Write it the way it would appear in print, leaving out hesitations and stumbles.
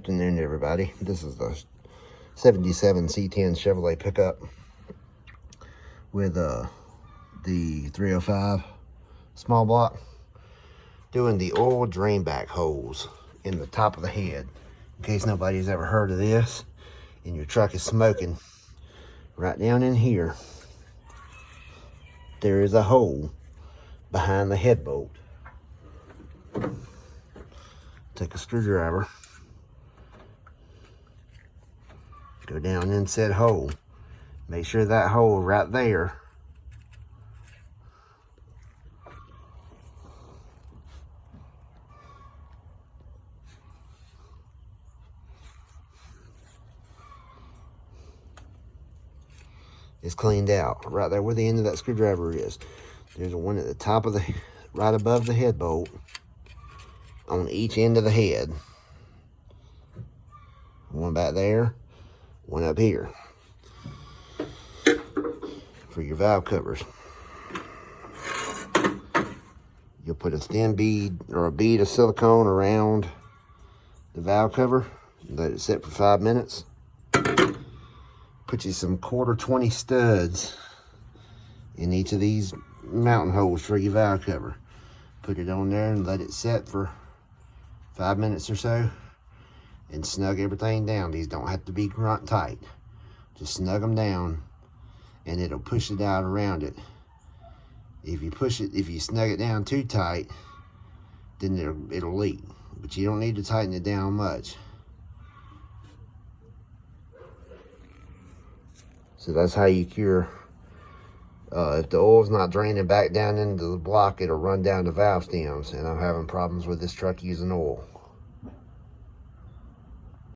Good afternoon, everybody. This is the 77 C10 Chevrolet pickup with the 305 small block, doing the oil drain back holes in the top of the head. In case nobody's ever heard of this and your truck is smoking, right down in here there is a hole behind the head bolt. Take a screwdriver, go down in said hole. Make sure that hole right there is cleaned out. Right there where the end of that screwdriver is. There's one at the top of the, right above the head bolt, on each end of the head. One back there, one up here for your valve covers. You'll put a thin bead or a bead of silicone around the valve cover, let it sit for 5 minutes. Put you some 1/4 studs in each of these mounting holes for your valve cover. Put it on there and let it set for 5 minutes or so, and snug everything down. These don't have to be grunt tight. Just snug them down and it'll push it out around it. If you snug it down too tight, then it'll leak. But you don't need to tighten it down much. So that's how you cure. If the oil's not draining back down into the block, it'll run down the valve stems, and I'm having problems with this truck using oil.